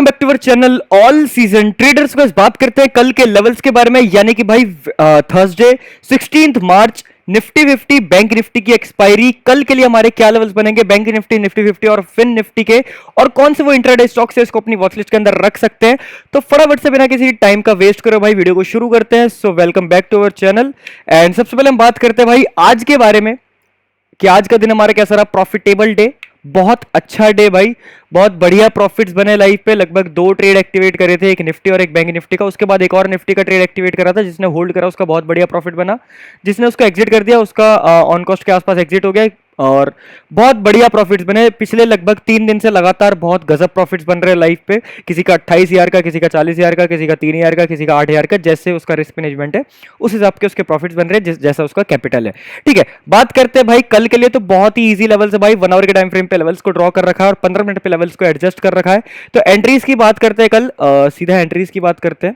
Back to our channel all season traders को बात करते हैं कल के लेवल्स के बारे में, यानी कि भाई थर्सडे 16 मार्च निफ्टी 50 बैंक निफ्टी की एक्सपायरी। कल के लिए हमारे क्या लेवल्स बनेंगे बैंक निफ्टी, निफ्टी 50 और फिन निफ्टी के, और कौन से वो इंट्राडे स्टॉक्स है इसको अपनी वॉचलिस्ट के अंदर रख सकते हैं। तो फटाफट से बिना किसी टाइम का वेस्ट करो भाई वीडियो को शुरू करते हैं। So welcome back to our channel. And सबसे पहले हम बात करते हैं भाई आज के बारे में कि आज का दिन हमारा कैसा रहा। प्रॉफिटेबल डे, बहुत अच्छा डे भाई, बहुत बढ़िया प्रॉफिट्स बने लाइफ पे। लगभग 2 ट्रेड एक्टिवेट करे थे, एक निफ्टी और एक बैंक निफ्टी का। उसके बाद एक और निफ्टी का ट्रेड एक्टिवेट करा था, जिसने होल्ड करा उसका बहुत बढ़िया प्रॉफिट बना। जिसने उसको एग्जिट कर दिया उसका ऑन कॉस्ट के आसपास एग्जिट हो गया और बहुत बढ़िया प्रॉफिट्स बने। पिछले लगभग 3 दिन से लगातार बहुत गजब प्रॉफिट्स बन रहे हैं लाइफ पे। किसी का 28,000 का, किसी का 40,000 का, किसी का 3,000 का, किसी का 8,000 का, जैसे उसका रिस्क मैनेजमेंट है उस हिसाब के उसके प्रॉफिट्स बन रहे हैं, जैसा उसका कैपिटल है। ठीक है, बात करते हैं भाई कल के लिए। तो बहुत ही ईजी लेवल्स है भाई, 1 आवर के टाइम फ्रेम पे लेवल्स को ड्रॉ कर रखा है और 15 मिनट पे लेवल्स को एडजस्ट कर रखा है। तो एंट्रीज की बात करते हैं कल, सीधा एंट्रीज की बात करते हैं।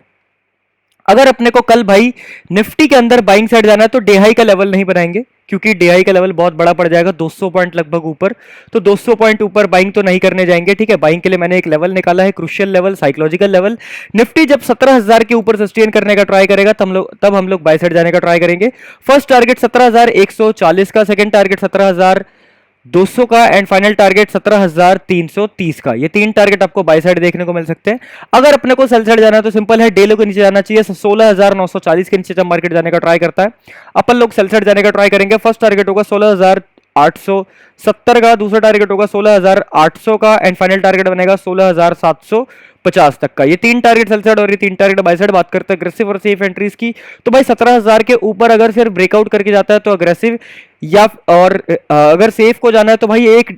अगर अपने को कल भाई निफ्टी के अंदर बाइंग साइड जाना है तो डे हाई का लेवल नहीं बनाएंगे, क्योंकि डे हाई का लेवल बहुत बड़ा पड़ जाएगा, 200 पॉइंट लगभग ऊपर। तो 200 पॉइंट ऊपर बाइंग तो नहीं करने जाएंगे। ठीक है, बाइंग के लिए मैंने एक लेवल निकाला है, crucial level, psychological level. Nifty जब 17,000 के ऊपर सस्टेन करने का ट्राई करेगा तब हम लोग बाय साइड जाने का ट्राई करेंगे। फर्स्ट टारगेट 17,140 का, सेकंड टारगेट 17,200 का, एंड फाइनल टारगेट 17,330 का। ये 3 टारगेट आपको बाय साइड देखने को मिल सकते हैं। अगर अपने को सेल साइड जाना है तो सिंपल है, डे लो के नीचे जाना चाहिए। 16,940 के नीचे जब मार्केट जाने का ट्राई करता है अपन लोग सेल साइड जाने का ट्राई करेंगे। फर्स्ट टारगेट होगा 16,870 का, दूसरा टारगेट होगा 16,800 का, एंड फाइनल टारगेट बनेगा 16,750 तक का। ये 3 टारगेट सेल साइड और ये 3 टारगेट बाय साइड। बात करते हैं अग्रेसिव और सेफ एंट्रीज की, तो भाई 17,000 के ऊपर अगर सिर्फ ब्रेकआउट करके जाता है तो अग्रेसिव, या और अगर सेफ को जाना है तो भाई एक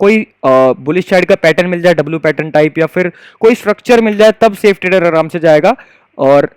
कोई बुलिश साइड का पैटर्न मिल जाए, डब्ल्यू पैटर्न टाइप, या फिर कोई स्ट्रक्चर मिल जाए, तब सेफ ट्रेडर आराम से जाएगा। और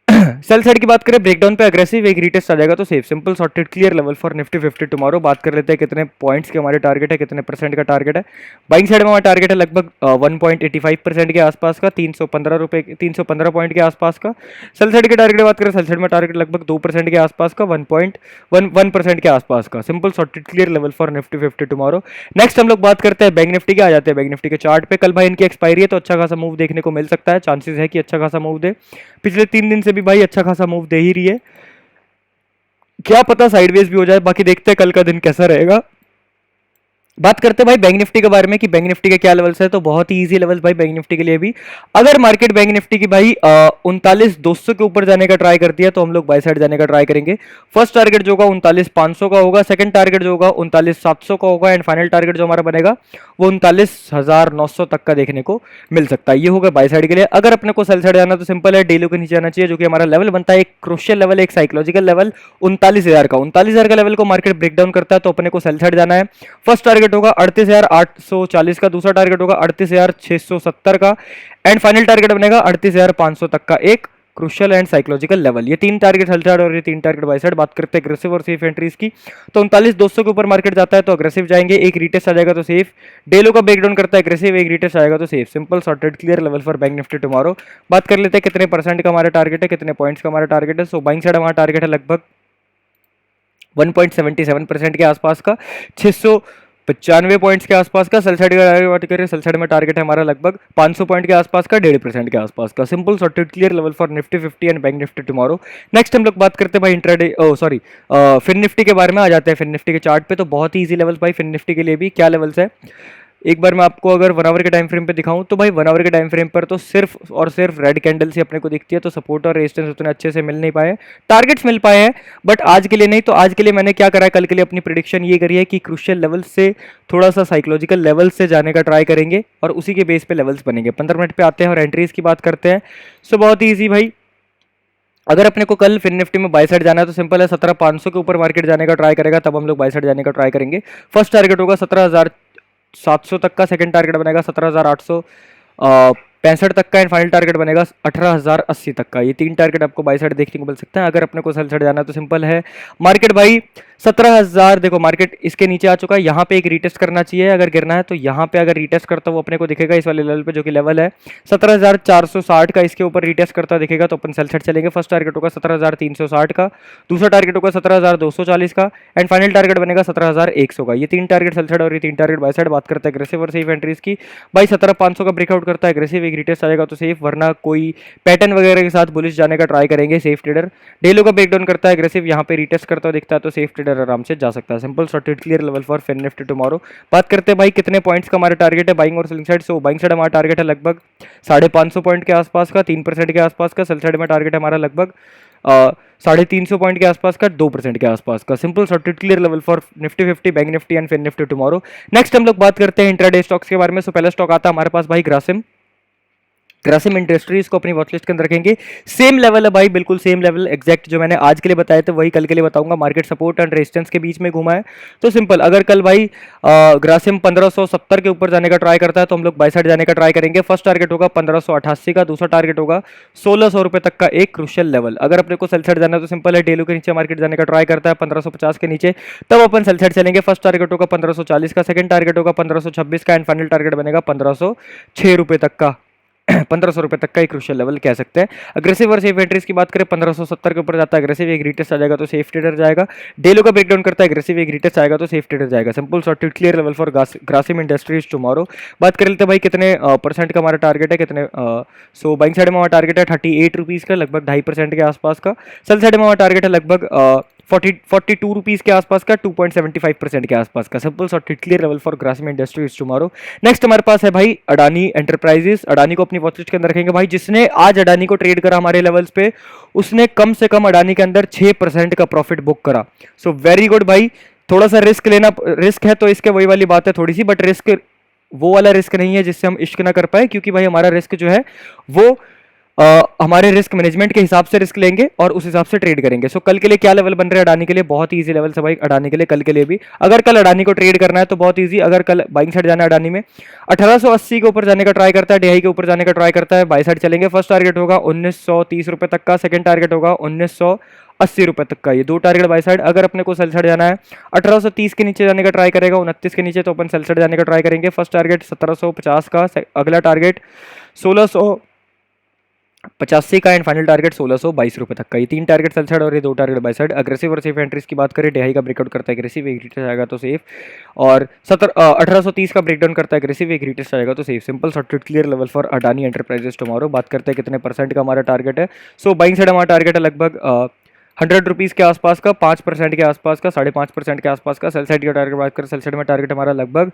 सेल साइड की बात करें, ब्रेकडाउन पे अग्रेसिव, एक रीटेस्ट आ जाएगा तो safe. Simple sorted clear level for Nifty 50 tomorrow. बात कर लेते हैं कितने पॉइंट्स के हमारे टारगेट है, कितने परसेंट का टारगेट है। बाइंग साइड में हमारा टारगेट है लगभग 1.85% के आसपास का, 315 पॉइंट के आसपास का। सेल साइड के टारगेट बात करें, सेल साइड में टारगेट लगभग 2% के आसपास का, 1.11% के आसपास का। Simple sorted clear level for Nifty 50 tomorrow. Next हम लोग बात करते हैं बैंक निफ्टी के। आ जाते हैं बैंक निफ्टी के चार्ट पे। कल भाई इनकी एक्सपायरी है तो अच्छा खासा मूव देखने को मिल सकता है, चांसेस है कि अच्छा खासा मूव दे। पिछले 3 दिन से भी भाई अच्छा खासा मूव दे ही रही है, क्या पता साइडवेज भी हो जाए। बाकी देखते हैं कल का दिन कैसा रहेगा। बात करते हैं भाई बैंक निफ्टी के बारे में कि बैंक निफ्टी के क्या लेवल्स है। तो बहुत ही इजी लेवल्स भाई बैंक निफ्टी के लिए भी। अगर मार्केट बैंक निफ्टी की भाई 39,200 के ऊपर जाने का ट्राई करती है तो हम लोग बाय साइड जाने का ट्राई करेंगे। फर्स्ट टारगेट जो होगा 39,500 का होगा, सेकंड टारगेट जो होगा 39,700 का होगा, एंड फाइनल टारगेट जो हमारा बनेगा वो 39,900 तक का देखने को मिल सकता है। ये होगा बाय साइड के लिए। अगर अपने को सेल साइड जाना तो सिंपल है, डेली के नीचे जाना चाहिए, जो कि हमारा लेवल बनता है एक क्रूशियल लेवल, एक साइकोलॉजिकल लेवल 39,000 का। 39,000 का लेवल को मार्केट ब्रेकडाउन करता है तो अपने को सेल साइड जाना है। फर्स्ट टारगेट होगा 38,840 का, दूसरा टारगेट होगा 38,670 का, एंड फाइनल टारगेट बनेगा 38,500 तक का, एक क्रूशियल एंड साइकोलॉजिकल लेवल। ये 3 टारगेट सेल साइड और ये 3 टारगेट बाय साइड। बात करते हैं अग्रेसिव और सेफ एंट्रीज की, तो 39,200 के ऊपर मार्केट जाता है तो अग्रेसिव जाएंगे, एक रीटेस्ट आ जाएगा तो सेफ। डेलो का ब्रेकडाउन करता है अग्रेसिव, एक रीटेस्ट आएगा तो safe. Simple sorted clear level for bank Nifty tomorrow. बात कर लेते हैं कितने परसेंट का हमारा टारगेट है, कितने पॉइंट्स का हमारा टारगेट है। सो बाइंग साइड हमारा टारगेट है लगभग 1.77% के आसपास का, 695 पॉइंट्स के आसपास का। सेल साइड की बात करें, सेल साइड में टारगेट है हमारा लगभग 500 पॉइंट के आसपास का, 1.5% के आसपास का। Simple sorted clear level for Nifty 50 and bank Nifty tomorrow. Next हम लोग बात करते हैं भाई इंट्राडे फिन निफ्टी के बारे में। आ जाते हैं फिन निफ्टी के चार्ट पे। तो बहुत ही ईजी लेवल भाई फिन निफ्टी के लिए भी। क्या लेवल्स है एक बार मैं आपको अगर 1 आवर के टाइम फ्रेम पे दिखाऊं तो भाई 1 आवर के टाइम फ्रेम पर तो सिर्फ और सिर्फ रेड कैंडल से अपने को दिखती है, तो सपोर्ट और रेजिस्टेंस उतने अच्छे से मिल नहीं पाए, टारगेट्स मिल पाए हैं बट आज के लिए नहीं। तो आज के लिए मैंने क्या करा है, कल के लिए अपनी प्रेडिक्शन ये करी है कि क्रूशियल लेवल से थोड़ा सा साइकोलॉजिकल लेवल से जाने का ट्राई करेंगे और उसी के बेस पे लेवल्स बनेंगे। 15 मिनट पे आते हैं और एंट्रीज की बात करते हैं। सो बहुत ही ईजी भाई, अगर अपने को कल फिन निफ्टी में बाय साइड जाना है तो सिंपल है, 17,500 के ऊपर मार्केट जाने का ट्राई करेगा तब हम लोग बाय साइड जाने का ट्राई करेंगे। फर्स्ट टारगेट होगा 17,700 तक का, सेकंड टारगेट बनेगा 17,800 65 तक का, एंड फाइनल टारगेट बनेगा 18,080 तक का। ये 3 टारगेट आपको बाई साइड देखने को मिल सकता है। अगर अपने को सेल साइड जाना है तो सिंपल है, मार्केट भाई 17,000, देखो मार्केट इसके नीचे आ चुका है, यहाँ पे एक रीटेस्ट करना चाहिए। अगर गिरना है तो यहाँ पे अगर रीटेस्ट करता हुआ अपने को दिखेगा इस वाले लेवल पे, जो कि लेवल है 17,460 का, इसके ऊपर रीटेस्ट करता दिखेगा तो अपन सेल साइड चलेंगे। फर्स्ट टारगेट होगा 17,360 का, दूसरा टारगेट होगा 17,240 का, एंड फाइनल टारगेट बनेगा 17,100 का। ये 3 टारगेट सेल साइड और ये 3 टारगेट बाय साइड। बात करते हैं एग्रेसिव और सेफ एंट्रीज की, भाई 17,500 का ब्रेकआउट करता है एग्रेसिव, एक रीटेस्ट आएगा तो सेफ, वरना कोई पैटर्न वगैरह के साथ बुलिश जाने का ट्राई करेंगे सेफ ट्रेडर। डेलो का ब्रेकडाउन करता है एग्रेसिव, यहाँ पे रीटेस्ट करता हुआ दिखता है तो सेफ ट्रेडर आराम से जा सकता है। Simple sorted clear level for Fin Nifty tomorrow. बात करते हैं भाई कितने पॉइंट्स का हमारा टारगेट है बाइंग और selling side. So buying side हमारा टारगेट है लगभग 550 पॉइंट के आसपास का, 3% के आसपास का। सेल साइड में टारगेट है हमारा लगभग 350 पॉइंट के आसपास का, 2% के आसपास का। Simple sorted clear level for Nifty 50, Bank Nifty and Fin Nifty tomorrow. Next हम लोग बात करते हैं इंट्राडे स्टॉक्स के बारे में। सो पहला स्टॉक आता है हमारे पास भाई ग्रासिम। ग्रासिम इंडस्ट्रीज को अपनी वॉचलिस्ट के अंदर रखेंगे। सेम लेवल है भाई, बिल्कुल सेम लेवल एग्जैक्ट जो मैंने आज के लिए बताया था वही कल के लिए बताऊंगा। मार्केट सपोर्ट एंड रेजिस्टेंस के बीच में घुमा है तो सिंपल, अगर कल भाई ग्रासिम 1570 के ऊपर जाने का ट्राई करता है तो हम लोग बाय साइड जाने का ट्राई करेंगे। फर्स्ट टारगेट होगा 1588 का, दूसरा टारगेट होगा 1600 रुपए तक का एक क्रूशियल लेवल। अगर अपने को सेल साइड जाना है तो सिंपल है, डेलो के नीचे मार्केट जाने का ट्राई करता है 1550 के नीचे, तब अपन सेल साइड चलेंगे। फर्स्ट टारगेट होगा 1540 का, सेकंड टारगेट होगा 1526 का, एंड फाइनल टारगेट बनेगा 1506 रुपए तक का 1500 रुपए तक का एक क्रूशियल लेवल कह सकते हैं। अग्रेसिव और सेफ एंट्रीज की बात करें 1570 के ऊपर जाता है एग्रेसिव, एक रीटेस्ट आ जाएगा तो सेफ ट्रेडर जाएगा। डेलो का ब्रेकडाउन करता है एग्रेसिव, एक रीटेस्ट आएगा तो सेफ ट्रेडर जाएगा। Simple sorted clear level for Grasim industries tomorrow. बात कर लेते हैं भाई कितने परसेंट का हमारा टारगेट है, कितने सो बाइंग साइड में हमारा टारगेट है 38 रुपीज़ का, लगभग 2.5% के आसपास का। सेल साइड में हमारा टारगेट है लगभग 42 रुपीज़ के आसपास का, 2.75% के आसपास का। Simple sorted clear level for Grasim industries tomorrow. Next हमारे पास है भाई अडानी एंटरप्राइजेस। अडानी को अपनी वॉचलिस्ट के अंदर रखेंगे भाई। जिसने आज अडानी को ट्रेड करा हमारे लेवल्स पे, उसने कम से कम अडानी के अंदर 6% का प्रॉफिट बुक करा। सो वेरी गुड भाई। थोड़ा सा रिस्क लेना, रिस्क है तो इसके वही वाली बात है थोड़ी सी, बट रिस्क वो वाला रिस्क नहीं है जिससे हम इश्क ना कर पाए, क्योंकि भाई हमारा रिस्क जो है वो हमारे रिस्क मैनेजमेंट के हिसाब से रिस्क लेंगे और उस हिसाब से ट्रेड करेंगे। सो कल के लिए क्या लेवल बन रहे हैं अडानी के लिए, बहुत ही इजी लेवल है भाई अडानी के लिए। कल के लिए भी अगर कल अडानी को ट्रेड करना है तो बहुत इजी। अगर कल बाइंग साइड जाना है अडानी में 1880 के ऊपर जाने का ट्राई करता है, DI के ऊपर जाने का ट्राई करता है, बाई साइड चलेंगे। फर्स्ट टारगेट होगा 1930 रुपए तक का, सेकंड टारगेट होगा 1980 रुपए तक का। ये 2 टारगेट बाई साइड। अगर अपने को सेल साइड जाना है 1830 के नीचे जाने का ट्राई करेगा, 29 के नीचे, तो अपन सेल साइड जाने का ट्राई करेंगे। फर्स्ट टारगेट 1750 का, अगला टारगेट 1685 का, एंड फाइनल टारगेट 1622 रुपए तक का। ये 3 टारगेट सेल साइड और ये 2 टारगेट बाय साइड। अग्रेसिव और सेफ एंट्रीज की बात करें, DI का ब्रेकआउट करता है एग्रेसिव, एक रीटेस्ट आएगा तो सेफ, और 1830 का ब्रेकडाउन करता है एग्रेसिव, एक रीटेस्ट आएगा तो safe. Simple sorted clear level for Adani enterprises tomorrow. बात करते हैं कितने परसेंट का हमारा टारगेट है। सो बाइंग साइड हमारा टारगेट है लगभग 100 रुपीज़ के आसपास का, 5% के आसपास का, 5.5% के आसपास का। सेल साइड का टारगेट बात करें, सेल साइड में टारगेट हमारा लगभग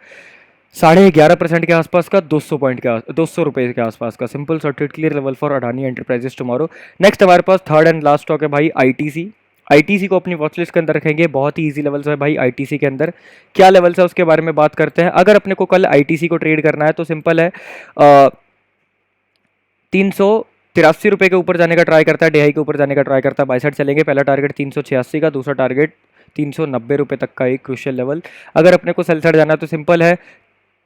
11.5% के आसपास का, 200 पॉइंट के 200 रुपये के आसपास का। Simple sorted clear level for Adani enterprises tomorrow. Next हमारे पास थर्ड एंड लास्ट स्टॉक है भाई ITC। ITC को अपनी वॉचलिस्ट के अंदर रखेंगे। बहुत ही इजी लेवल्स है भाई ITC के अंदर। क्या लेवल्स है उसके बारे में बात करते हैं। अगर अपने को कल ITC को ट्रेड करना है तो सिंपल है, 383 रुपये के ऊपर जाने का ट्राई करता है, DI के ऊपर जाने का ट्राई करता है, बाई साइड चलेंगे। पहला टारगेट 386 का, दूसरा टारगेट 390 रुपये तक का एक क्रूशियल लेवल। अगर अपने को सेल साइड जाना है तो सिंपल है,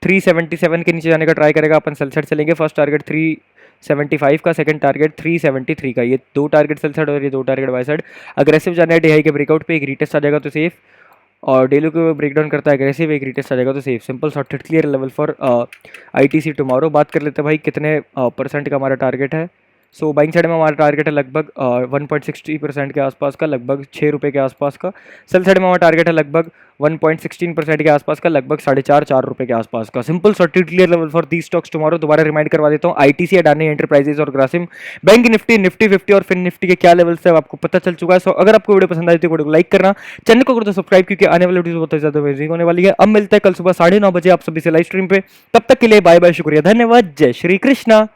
377 के नीचे जाने का ट्राई करेगा, अपन सेल साइड चलेंगे। फर्स्ट टारगेट 375 का, सेकंड टारगेट 373 का। ये 2 टारगेट सेल साइड और ये 2 टारगेट बाय साइड। अग्रेसिव जाना है DI के ब्रेकआउट पे, एक रीटेस्ट आ जाएगा तो सेफ, और डेलो को ब्रेकडाउन करता है एग्रेसिव, एक रीटेस्ट आ जाएगा तो safe. Simple sorted clear level for ITC tomorrow. बात कर लेते हैं भाई कितने परसेंट का हमारा टारगेट है। सो बाइंग साइड में हमारा टारगेट है लगभग 1.60% के आसपास का, लगभग 6 रुपये के आसपास का। सेल साइड में हमारा टारगेट है लगभग 1.16% के आसपास का, लगभग 4.5 रुपये के आसपास का। Simple sorted clear level for the stocks tomorrow. दोबारा रिमाइंड करवा देता हूँ, ITC, अडानी एंटरप्राइजेस और ग्रासिम। बैंक निफ्टी, निफ्टी 50 और फिन निफ्टी के क्या लेवल्स है आपको पता चल चुका है। सो अगर आपको वीडियो पसंद आई तो वीडियो को लाइक करना, चैनल को कर दो सब्सक्राइब, क्योंकि आने वाली वीडियो बहुत ज़्यादा अमेजिंग होने वाली है। अब मिलता है कल सुबह 9:30 बजे आप सभी से लाइव स्ट्रीम पे। तब तक के लिए बाय बाय, शुक्रिया, धन्यवाद, जय श्री कृष्णा।